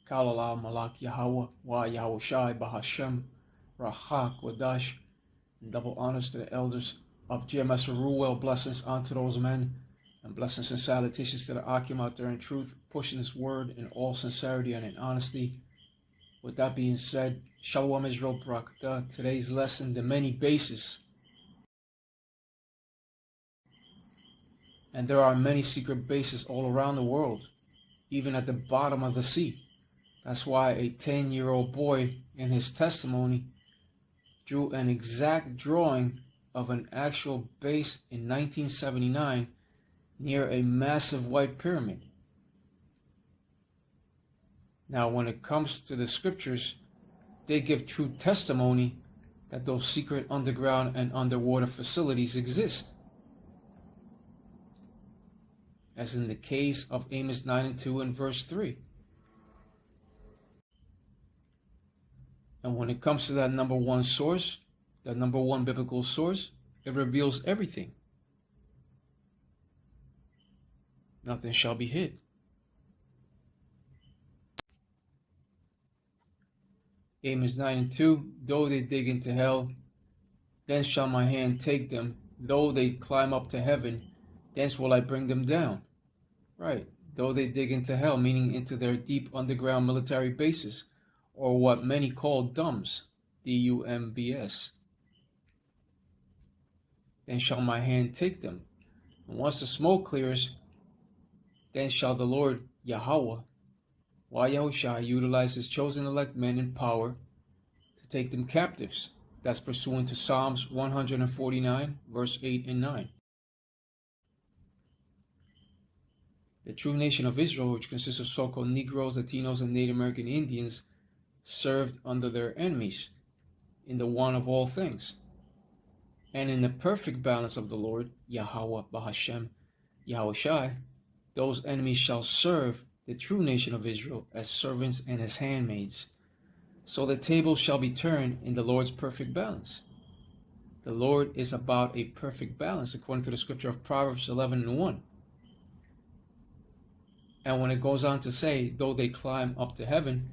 Kalala Malak Yahweh Wa Yahweh Shai Bahashem Rahak Wadash. Double honors to the elders of GMS Ruel. Blessings unto those men, and blessings and salutations to the Akim out there in truth, pushing this word in all sincerity and in honesty. With that being said, Shalom Israel Barakatah. Today's lesson, the many bases. And there are many secret bases all around the world, even at the bottom of the sea. That's why a 10-year-old boy in his testimony drew an exact drawing of an actual base in 1979 near a massive white pyramid. Now, when it comes to the scriptures, they give true testimony that those secret underground and underwater facilities exist, as in the case of Amos 9:2 and verse 3. And when it comes to that number one source, that number one biblical source, it reveals everything. Nothing shall be hid. Amos 9:2, though they dig into hell, then shall my hand take them. Though they climb up to heaven, thence will I bring them down. Right. Though they dig into hell, meaning into their deep underground military bases, or what many call DUMBs, D-U-M-B-S. Then shall my hand take them. And once the smoke clears, then shall the Lord Yahweh, Wa Yahushua, utilize his chosen elect men in power to take them captives. That's pursuant to Psalms 149, verse 8 and 9. The true nation of Israel, which consists of so-called Negroes, Latinos, and Native American Indians, served under their enemies in the one of all things. And in the perfect balance of the Lord, Yahweh Bahashem, Yahweh Shai, those enemies shall serve the true nation of Israel as servants and as handmaids. So the tables shall be turned in the Lord's perfect balance. The Lord is about a perfect balance, according to the scripture of Proverbs 11 and 1. And when it goes on to say, though they climb up to heaven,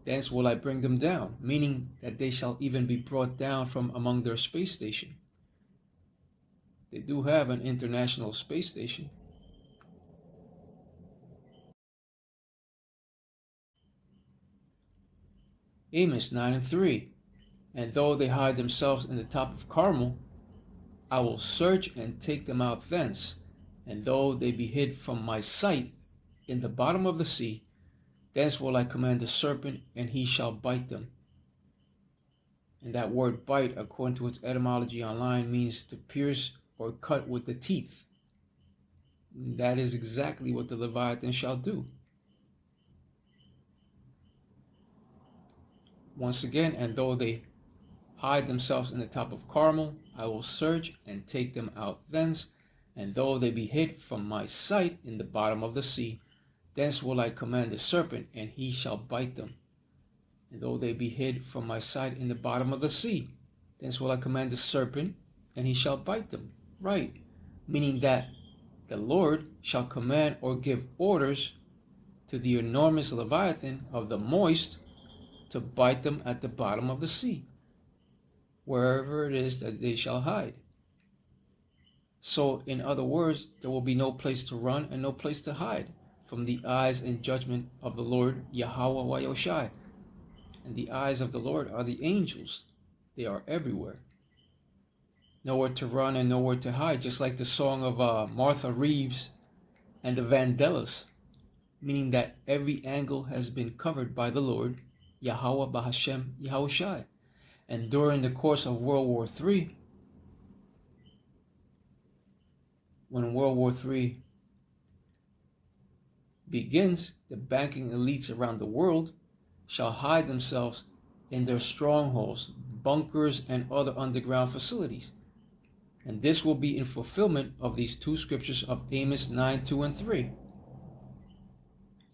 thence will I bring them down, meaning that they shall even be brought down from among their space station. They do have an international space station. Amos 9:3, and though they hide themselves in the top of Carmel, I will search and take them out thence, and though they be hid from my sight in the bottom of the sea, thence will I command the serpent, and he shall bite them. And that word bite, according to its etymology online, means to pierce or cut with the teeth. That is exactly what the Leviathan shall do. Once again, and though they hide themselves in the top of Carmel, I will search and take them out thence, and though they be hid from my sight in the bottom of the sea, thence will I command the serpent, and he shall bite them. And though they be hid from my sight in the bottom of the sea, thence will I command the serpent, and he shall bite them. Right. Meaning that the Lord shall command or give orders to the enormous Leviathan of the moist to bite them at the bottom of the sea, wherever it is that they shall hide. So, in other words, there will be no place to run and no place to hide from the eyes and judgment of the Lord Yahweh Wa Yahushai. And the eyes of the Lord are the angels. They are everywhere. Nowhere to run and nowhere to hide, just like the song of Martha Reeves and the Vandellas, meaning that every angle has been covered by the Lord Yahweh Bahashem Yahushai. And during the course of World War III, when World War III begins, the banking elites around the world shall hide themselves in their strongholds, bunkers, and other underground facilities. And this will be in fulfillment of these two scriptures of Amos 9:2 and 3.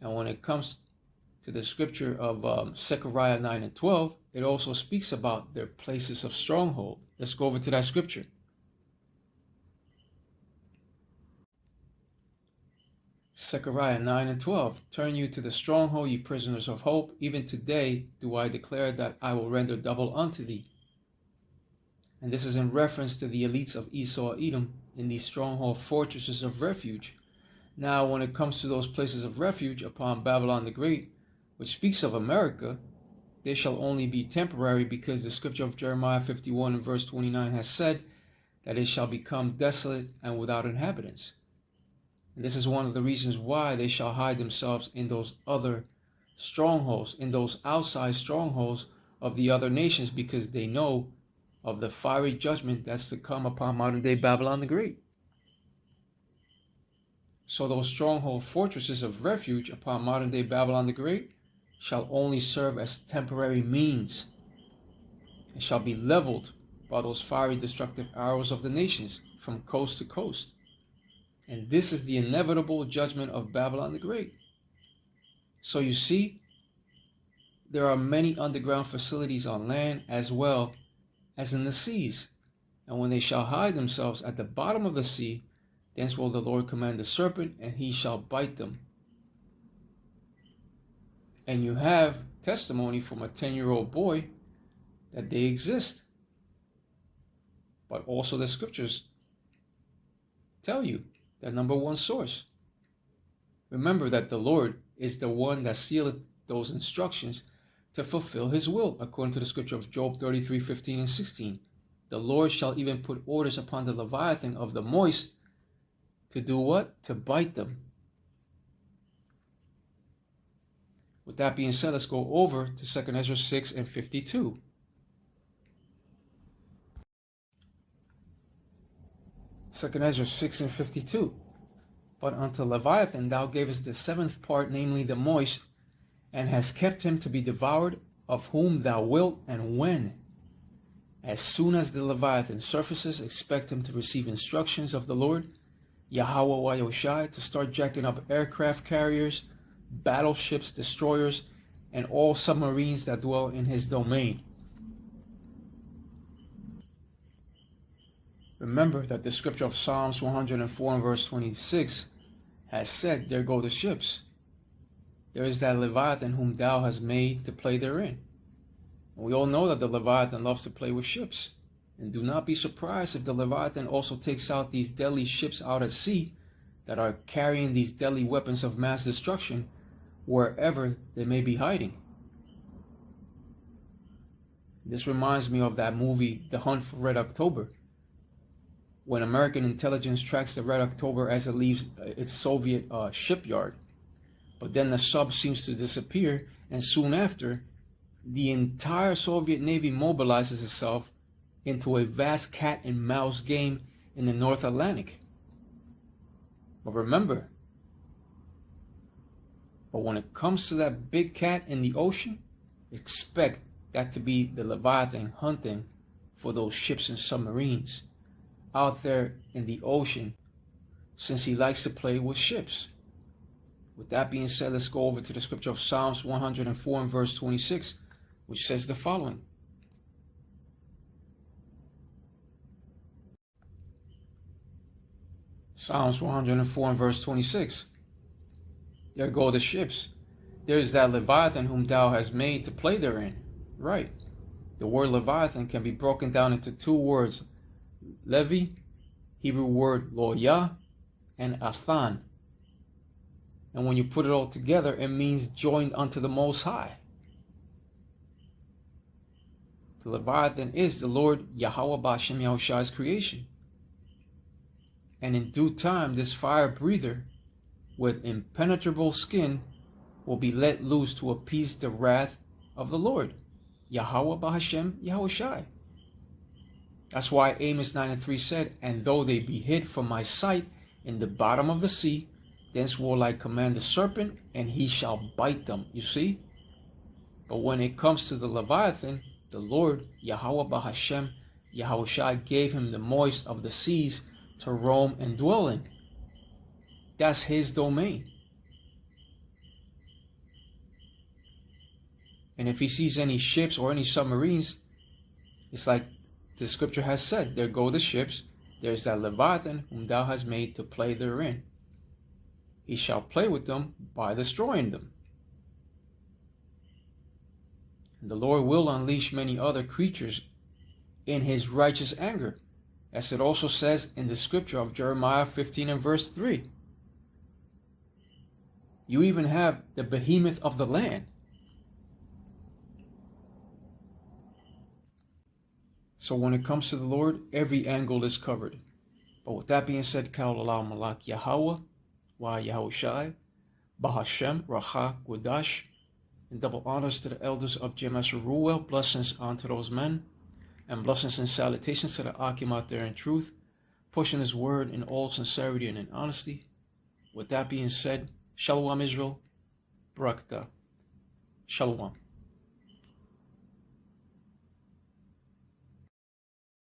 And when it comes to the scripture of Zechariah 9 and 12, it also speaks about their places of stronghold. Let's go over to that scripture. Zechariah 9 and 12. Turn you to the stronghold, ye prisoners of hope. Even today do I declare that I will render double unto thee. And this is in reference to the elites of Esau, Edom, in these stronghold fortresses of refuge. Now, when it comes to those places of refuge upon Babylon the Great, which speaks of America, they shall only be temporary, because the scripture of Jeremiah 51 and verse 29 has said that it shall become desolate and without inhabitants. And this is one of the reasons why they shall hide themselves in those other strongholds, in those outside strongholds of the other nations, because they know of the fiery judgment that's to come upon modern day Babylon the Great. So those stronghold fortresses of refuge upon modern day Babylon the Great shall only serve as temporary means. It shall be leveled by those fiery destructive arrows of the nations from coast to coast. And this is the inevitable judgment of Babylon the Great. So you see, there are many underground facilities on land as well as in the seas. And when they shall hide themselves at the bottom of the sea, thence will the Lord command the serpent, and he shall bite them. And you have testimony from a 10-year-old boy that they exist. But also the scriptures tell you their number one source. Remember that the Lord is the one that sealeth those instructions to fulfill his will, according to the scripture of Job 33, 15 and 16. The Lord shall even put orders upon the Leviathan of the moist to do what? To bite them. With that being said, let's go over to 2 Esdras 6 and 52. Second Esdras 6 and 52. But unto Leviathan thou gavest the seventh part, namely the moist, and hast kept him to be devoured, of whom thou wilt and when. As soon as the Leviathan surfaces, expect him to receive instructions of the Lord, Yahweh Wayoshai, to start jacking up aircraft carriers, battleships, destroyers, and all submarines that dwell in his domain. Remember that the scripture of Psalms 104 and verse 26 has said, there go the ships. There is that Leviathan whom thou hast made to play therein. And we all know that the Leviathan loves to play with ships. And do not be surprised if the Leviathan also takes out these deadly ships out at sea that are carrying these deadly weapons of mass destruction wherever they may be hiding. This reminds me of that movie, The Hunt for Red October, when American intelligence tracks the Red October as it leaves its Soviet shipyard. But then the sub seems to disappear, and soon after, the entire Soviet Navy mobilizes itself into a vast cat and mouse game in the North Atlantic. But remember, when it comes to that big cat in the ocean, expect that to be the Leviathan hunting for those ships and submarines out there in the ocean, since he likes to play with ships. With that being said, let's go over to the scripture of Psalms 104 and verse 26, which says the following. Psalms 104 and verse 26. There go the ships. There is that Leviathan whom thou hast made to play therein. Right. The word Leviathan can be broken down into two words. Levi, Hebrew word loyah, and athan. And when you put it all together, it means joined unto the Most High. The Leviathan is the Lord Yahweh B'Shem Yahushai's creation. And in due time, this fire breather with impenetrable skin will be let loose to appease the wrath of the Lord, Yahweh B'Hashem Yahushai. That's why Amos 9 and 3 said, and though they be hid from my sight in the bottom of the sea, thence will I command the serpent, and he shall bite them. You see? But when it comes to the Leviathan, the Lord, Yahweh B'Hashem Yahushai, gave him the moist of the seas to roam and dwell in. That's his domain. And if he sees any ships or any submarines, it's like the scripture has said, there go the ships, there's that Leviathan whom thou hast made to play therein. he shall play with them by destroying them. And the Lord will unleash many other creatures in his righteous anger, as it also says in the scripture of Jeremiah 15 and verse 3. You even have the behemoth of the land. So when it comes to the Lord, every angle is covered. But with that being said, Kal Olam Malak Yahweh, Wa Yahushai, Bahashem, Racha, Gudash, and double honors to the elders of GMS Ruel, blessings unto those men, and blessings and salutations to the Akim out there in truth, pushing his word in all sincerity and in honesty. With that being said, Shalom Israel, Barakatah, Shalom.